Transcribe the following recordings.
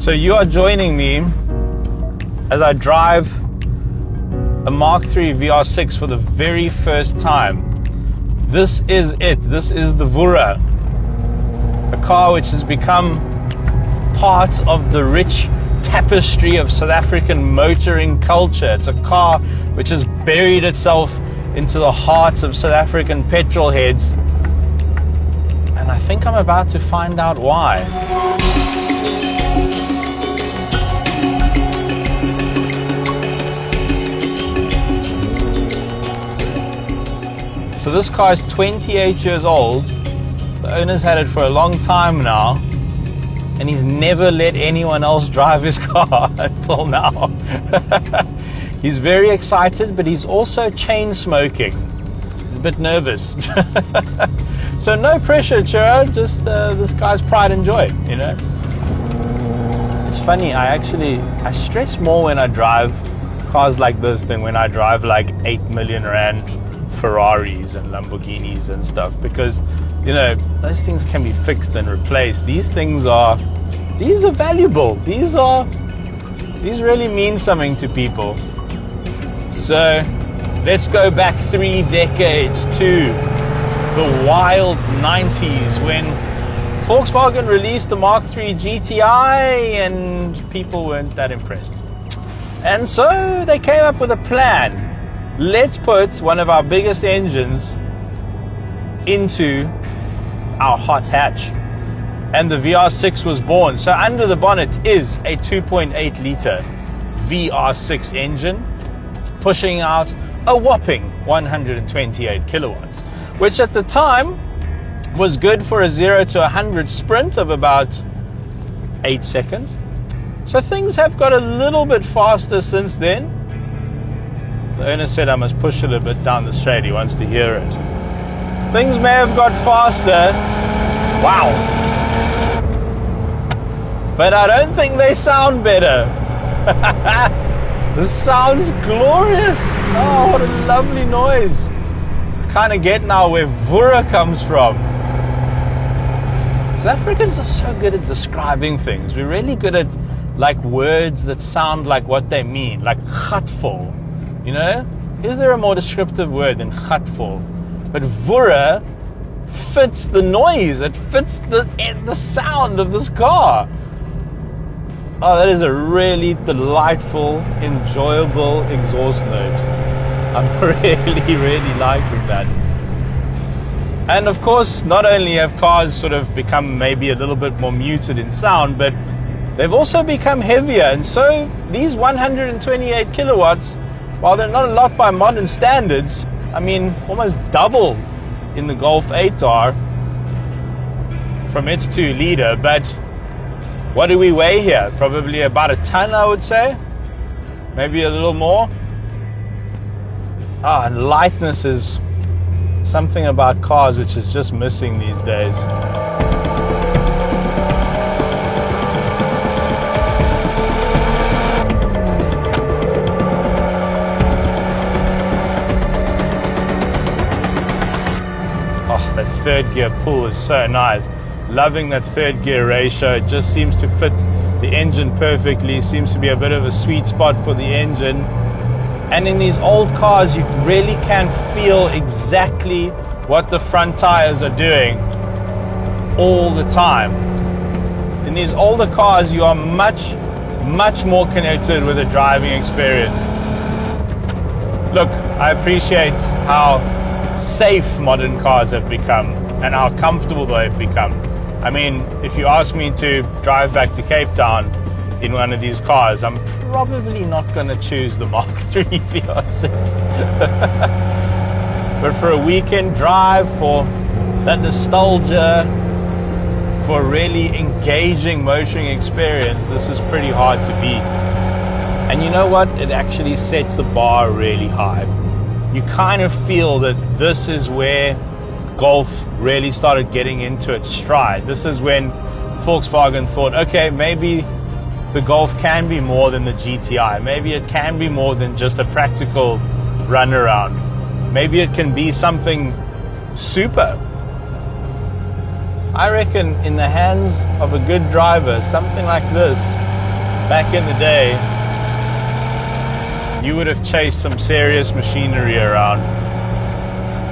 So you are joining me as I drive a Mark III VR6 for the very first time. This is it. This is the Vura, a car which has become part of the rich tapestry of South African motoring culture. It's a car which has buried itself into the hearts of South African petrol heads, and I think I'm about to find out why. So this car is 28 years old. The owner's had it for a long time now, and he's never let anyone else drive his car until now. He's very excited, but he's also chain smoking. He's a bit nervous. So no pressure, Churro, just this guy's pride and joy, you know? It's funny, I stress more when I drive cars like this than when I drive like 8 million rand Ferraris and Lamborghinis and stuff, because you know those things can be fixed and replaced. These are valuable. These really mean something to people. So let's go back 3 decades to the wild 90s when Volkswagen released the Mark III GTI and people weren't that impressed, and so they came up with a plan. Let's put one of our biggest engines into our hot hatch. And the VR6 was born. So under the bonnet is a 2.8 litre VR6 engine, pushing out a whopping 128 kilowatts, which at the time was good for a 0 to 100 sprint of about 8 seconds. So things have got a little bit faster since then. The owner said I must push it a bit down the straight. He wants to hear it. Things may have got faster. Wow. But I don't think they sound better. This sounds glorious. Oh, what a lovely noise. I kind of get now where Vura comes from. South Africans are so good at describing things. We're really good at like words that sound like what they mean, like gatvol. You know, is there a more descriptive word than gatvol? But Vura fits the noise. It fits the sound of this car. Oh, that is a really delightful, enjoyable exhaust note. I'm really liking that. And of course, not only have cars sort of become maybe a little bit more muted in sound, but they've also become heavier. And so these 128 kilowatts, while they're not a lot by modern standards, I mean, almost double in the Golf 8R from its 2 litre, but what do we weigh here? Probably about a ton, I would say. Maybe a little more. And lightness is something about cars which is just missing these days. That third gear pull is so nice. Loving that third gear ratio. It just seems to fit the engine perfectly. Seems to be a bit of a sweet spot for the engine. And in these old cars, you really can feel exactly what the front tires are doing all the time. In these older cars, you are much more connected with the driving experience. Look, I appreciate how safe modern cars have become and how comfortable they've become. I mean, if you ask me to drive back to Cape Town in one of these cars, I'm probably not going to choose the Mark III VR6. But for a weekend drive, for that nostalgia, for a really engaging motoring experience, this is pretty hard to beat. And you know what? It actually sets the bar really high. You kind of feel that this is where Golf really started getting into its stride. This is when Volkswagen thought, okay, maybe the Golf can be more than the GTI. Maybe it can be more than just a practical runaround. Maybe it can be something super. I reckon in the hands of a good driver, something like this Back in the day, you would have chased some serious machinery around.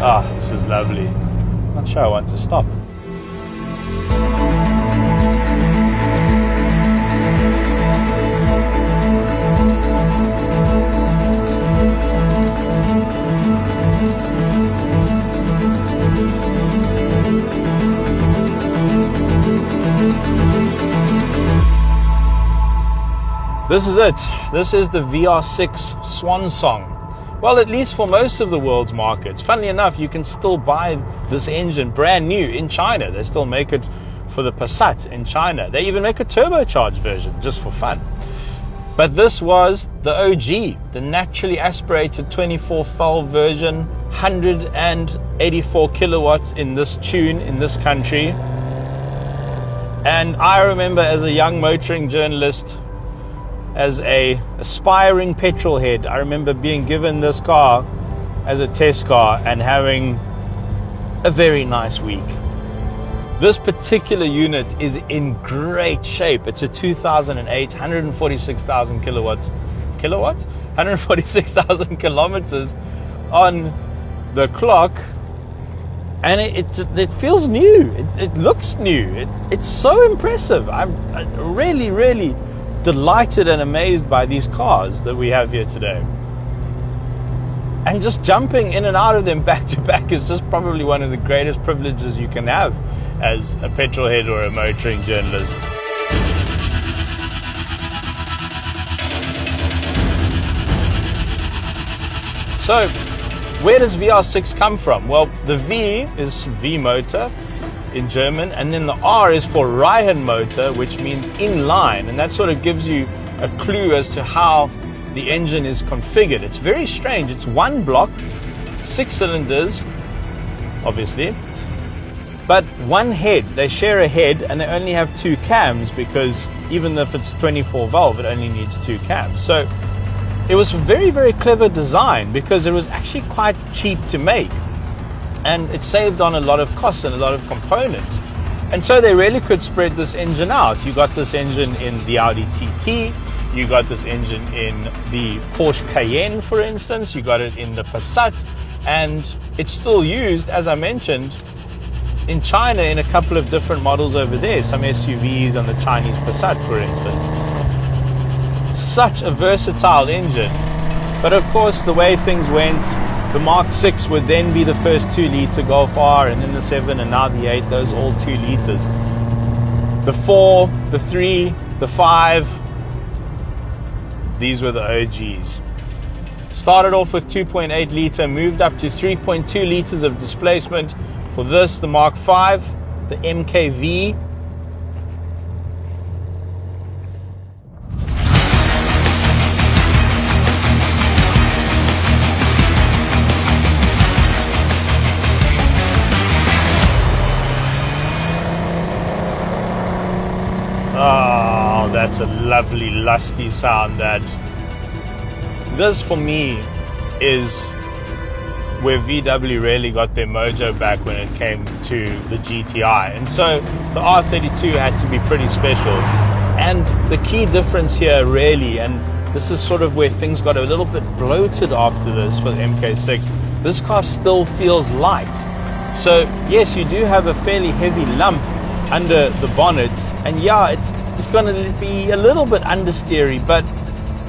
Ah, this is lovely. Not sure I want to stop. This is it. This is the VR6 Swan Song. Well, at least for most of the world's markets. Funnily enough, you can still buy this engine brand new in China. They still make it for the Passat in China. They even make a turbocharged version just for fun. But this was the OG, the naturally aspirated 24-valve version, 184 kilowatts in this tune in this country. And I remember as a young motoring journalist, as a aspiring petrol head, I remember being given this car as a test car and having a very nice week. This particular unit is in great shape. It's a 2008, 146,000 kilowatts, 146,000 kilometers on the clock, and it feels new. It looks new. It's so impressive. I'm really delighted and amazed by these cars that we have here today. And just jumping in and out of them back to back is just probably one of the greatest privileges you can have as a petrol head or a motoring journalist. So, where does VR6 come from? Well, the V is V motor in German, and then the R is for Reihenmotor, which means inline, and that sort of gives you a clue as to how the engine is configured. It's very strange. It's one block, 6 cylinders, obviously, but one head. They share a head, and they only have 2 cams, because even if it's 24 valve, it only needs 2 cams. So it was a very clever design, because it was actually quite cheap to make. And it saved on a lot of costs and a lot of components. And so they really could spread this engine out. You got this engine in the Audi TT, you got this engine in the Porsche Cayenne, for instance, you got it in the Passat, and it's still used, as I mentioned, in China in a couple of different models over there, some SUVs on the Chinese Passat, for instance. Such a versatile engine. But of course, the way things went, the Mark 6 would then be the first 2-liter Golf R, and then the 7, and now the 8, those all 2 liters. The 4, the 3, the 5, these were the OGs. Started off with 2.8 liter, moved up to 3.2 liters of displacement. For this, the Mark 5, the MKV, oh, that's a lovely, lusty sound. That this, for me, is where VW really got their mojo back when it came to the GTI. And so the R32 had to be pretty special. And the key difference here really, and this is sort of where things got a little bit bloated after this for the MK6, this car still feels light. So yes, you do have a fairly heavy lump under the bonnet, and yeah, it's going to be a little bit understeery, but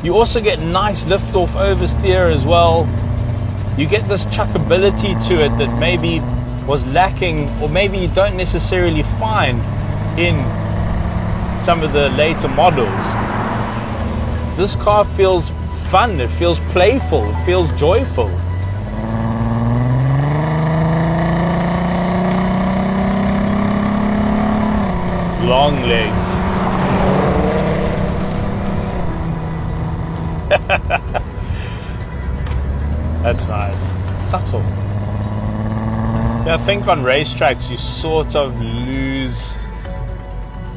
you also get nice lift-off oversteer as well. You get this chuckability to it that maybe was lacking, or maybe you don't necessarily find in some of the later models. This car feels fun, it feels playful, it feels joyful. Long legs. That's nice. Subtle. Yeah, I think on racetracks you sort of lose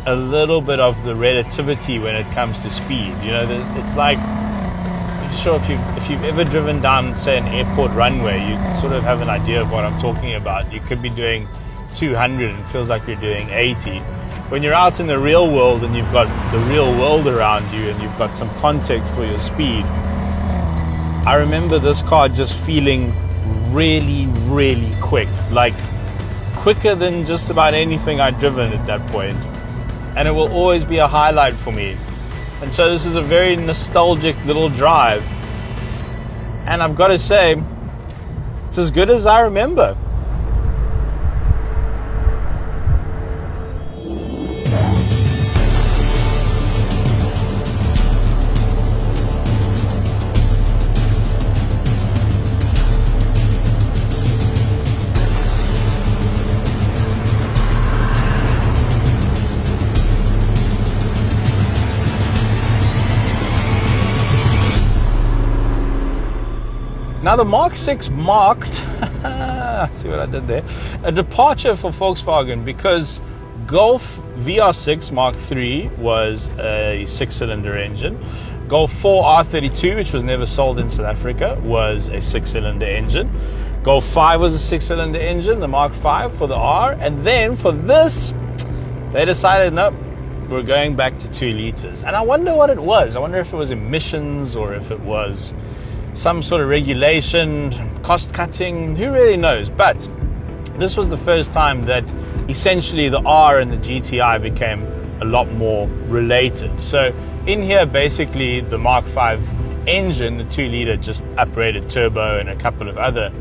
a little bit of the relativity when it comes to speed. You know, it's like, I'm sure if you've ever driven down, say, an airport runway, you sort of have an idea of what I'm talking about. You could be doing 200 and it feels like you're doing 80. when you're out in the real world and you've got the real world around you and you've got some context for your speed, I remember this car just feeling really, really quick, like quicker than just about anything I'd driven at that point. And it will always be a highlight for me. And so this is a very nostalgic little drive. And I've got to say, it's as good as I remember. Now the Mark 6 marked, see what I did there, a departure for Volkswagen, because Golf VR6 Mark III was a 6-cylinder engine. Golf 4 R32, which was never sold in South Africa, was a 6-cylinder engine. Golf 5 was a 6-cylinder engine, the Mark V for the R. And then for this, they decided, nope, we're going back to 2 liters. And I wonder what it was. I wonder if it was emissions or if it was some sort of regulation, cost cutting, who really knows. But this was the first time that essentially the R and the GTI became a lot more related. So in here, basically the Mark V engine, the 2-liter, just uprated turbo and a couple of other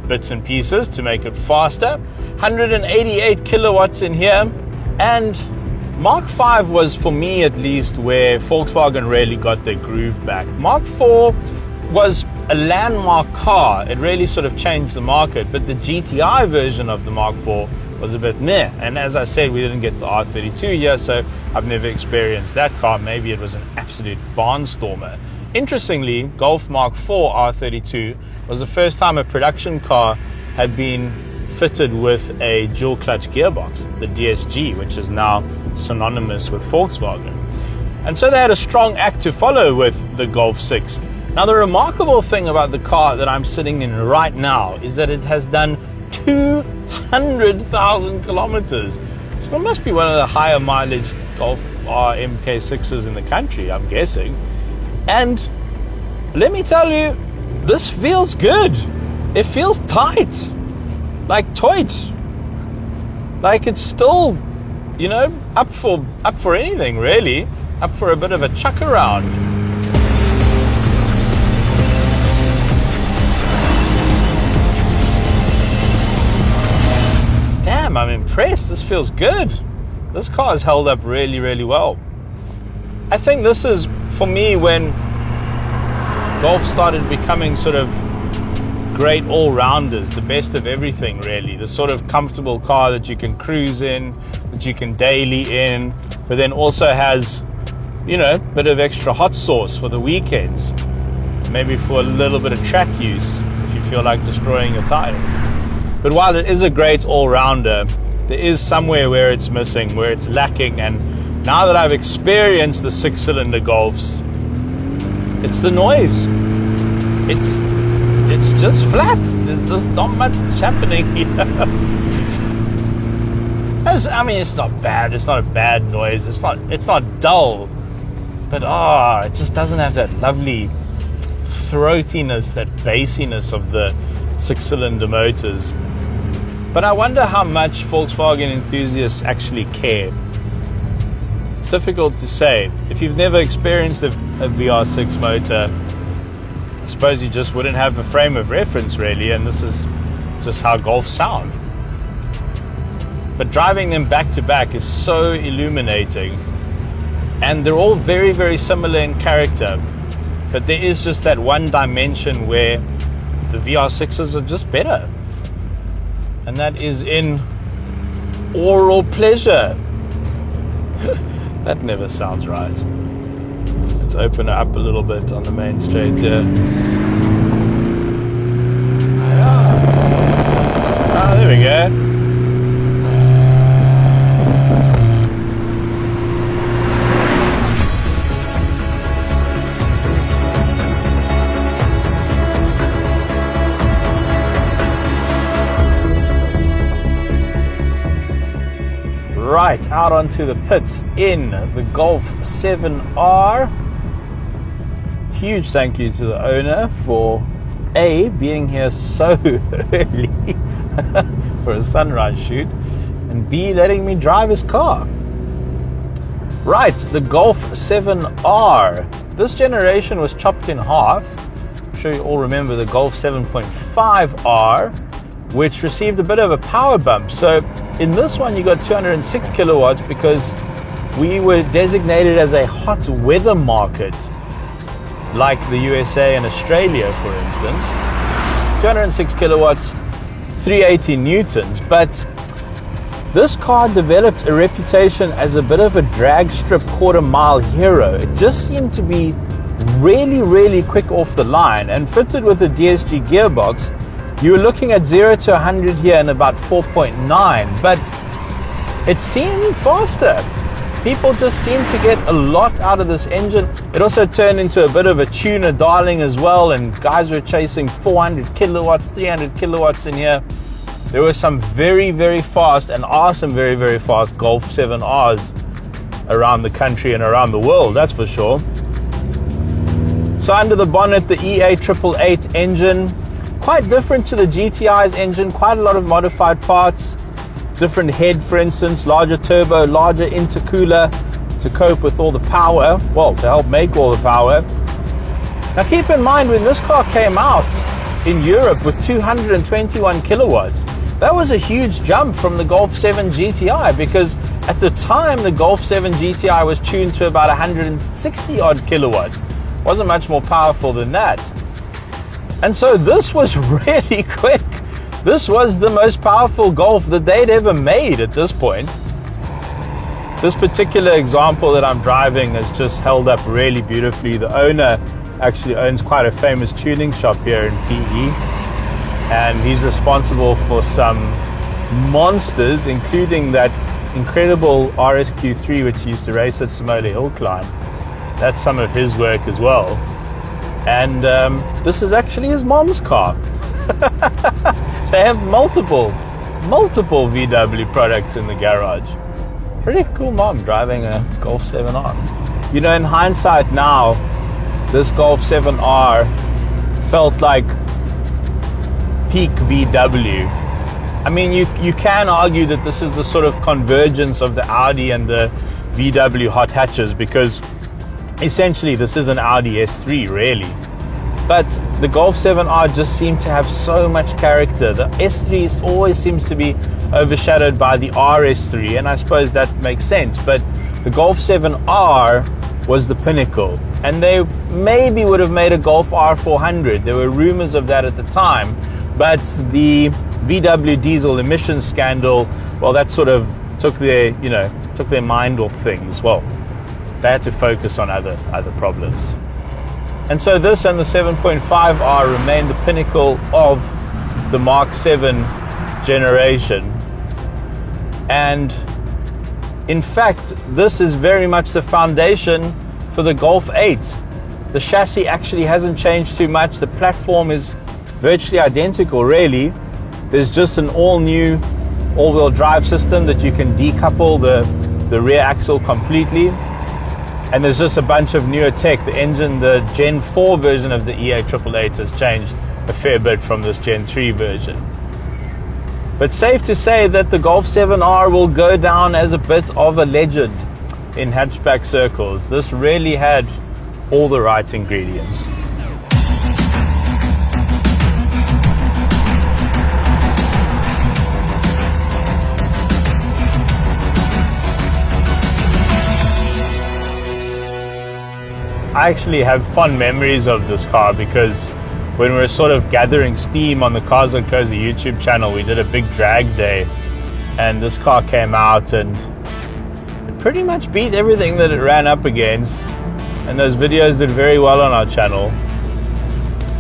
bits and pieces to make it faster. 188 kilowatts in here. And Mark V was, for me at least, where Volkswagen really got their groove back. Mark IV was a landmark car. It really sort of changed the market, but the GTI version of the Mark IV was a bit meh. And as I said, we didn't get the R32 here, so I've never experienced that car. Maybe it was an absolute barnstormer. Interestingly, Golf Mark IV R32 was the first time a production car had been fitted with a dual clutch gearbox, the DSG, which is now synonymous with Volkswagen. And so they had a strong act to follow with the Golf 6. Now, the remarkable thing about the car that I'm sitting in right now is that it has done 200,000 kilometers. So it must be one of the higher mileage Golf R MK6s in the country, I'm guessing. And let me tell you, this feels good. It feels tight, like toit. Like it's still, you know, up for anything really, up for a bit of a chuck around. I'm impressed. This feels good. This car has held up really, really well. I think this is, for me, when Golf started becoming sort of great all-rounders, the best of everything, really. The sort of comfortable car that you can cruise in, that you can daily in, but then also has, you know, a bit of extra hot sauce for the weekends. Maybe for a little bit of track use if you feel like destroying your tires. But while it is a great all-rounder, there is somewhere where it's missing, where it's lacking. And now that I've experienced the 6-cylinder Golfs, it's the noise. It's just flat. There's just not much happening here. I mean, it's not bad. It's not a bad noise. It's not dull. But it just doesn't have that lovely throatiness, that bassiness of the 6-cylinder motors. But I wonder how much Volkswagen enthusiasts actually care. It's difficult to say. If you've never experienced a VR6 motor, I suppose you just wouldn't have a frame of reference really, and this is just how Golfs sound. But driving them back to back is so illuminating, and they're all very, very similar in character, but there is just that one dimension where the VR6s are just better. And that is in oral pleasure. That never sounds right. Let's open it up a little bit on the main straight here. There we go. right, out onto the pits in the Golf 7R. Huge thank you to the owner for A, being here so early for a sunrise shoot, and B, letting me drive his car. Right, the Golf 7R. This generation was chopped in half. I'm sure you all remember the Golf 7.5R, which received a bit of a power bump. So in this one you got 206 kilowatts because we were designated as a hot weather market, like the USA and Australia, for instance. 206 kilowatts, 380 newtons. But this car developed a reputation as a bit of a drag strip quarter-mile hero. It just seemed to be really, really quick off the line, and fitted with a DSG gearbox, you were looking at 0 to 100 here in about 4.9, but it seemed faster. People just seem to get a lot out of this engine. It also turned into a bit of a tuner darling as well, and guys were chasing 400 kilowatts, 300 kilowatts in here. There were some very, very fast, and are some very, very fast Golf 7Rs around the country and around the world, that's for sure. So under the bonnet, the EA888 engine, quite different to the GTI's engine, quite a lot of modified parts. Different head, for instance, larger turbo, larger intercooler to cope with all the power, well, to help make all the power. Now keep in mind, when this car came out in Europe with 221 kilowatts, that was a huge jump from the Golf 7 GTI, because at the time the Golf 7 GTI was tuned to about 160 odd kilowatts. Wasn't much more powerful than that. And so this was really quick. This was the most powerful Golf that they'd ever made at this point. This particular example that I'm driving has just held up really beautifully. The owner actually owns quite a famous tuning shop here in PE, and he's responsible for some monsters, including that incredible RSQ3 which used to race at Samola Hill Climb. That's some of his work as well. And this is actually his mom's car. They have multiple VW products in the garage. Pretty cool mom driving a Golf 7R. You know, in hindsight now, this Golf 7R felt like peak VW. I mean, you can argue that this is the sort of convergence of the Audi and the VW hot hatches, because essentially this is an Audi S3 really. But the Golf 7R just seemed to have so much character. The S3 always seems to be overshadowed by the RS3, and I suppose that makes sense. But the Golf 7R was the pinnacle, and they maybe would have made a Golf R400. There were rumors of that at the time, but the VW diesel emissions scandal, well, that sort of took their mind off things. Well, they had to focus on other problems. And so this and the 7.5R remain the pinnacle of the Mark 7 generation. And in fact, this is very much the foundation for the Golf 8. The chassis actually hasn't changed too much. The platform is virtually identical, really. There's just an all-new all-wheel drive system that you can decouple the rear axle completely. And there's just a bunch of newer tech. The engine, the Gen 4 version of the EA888 has changed a fair bit from this Gen 3 version. But safe to say that the Golf 7R will go down as a bit of a legend in hatchback circles. This really had all the right ingredients. I actually have fond memories of this car, because when we were sort of gathering steam on the Cars and Cozy YouTube channel, we did a big drag day, and this car came out and it pretty much beat everything that it ran up against, and those videos did very well on our channel.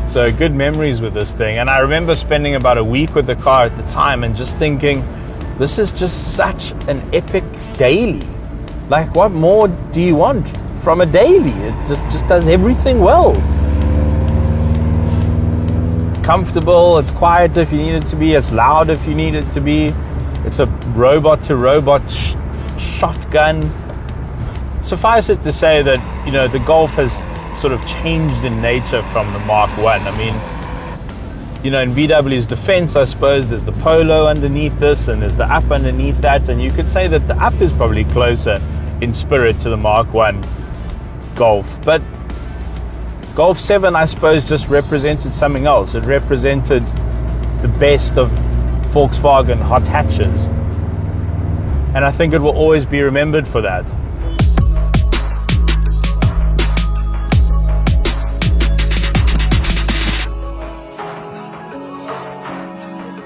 So good memories with this thing. And I remember spending about a week with the car at the time and just thinking, this is just such an epic daily. Like, what more do you want from a daily? It just does everything well. Comfortable, it's quiet if you need it to be, it's loud if you need it to be. It's a robot to robot shotgun. Suffice it to say that, you know, the Golf has sort of changed in nature from the Mark 1. I mean, you know, in VW's defense, I suppose there's the Polo underneath this and there's the Up underneath that, and you could say that the Up is probably closer in spirit to the Mark 1 Golf. But Golf 7, I suppose, just represented something else. It represented the best of Volkswagen hot hatches. And I think it will always be remembered for that.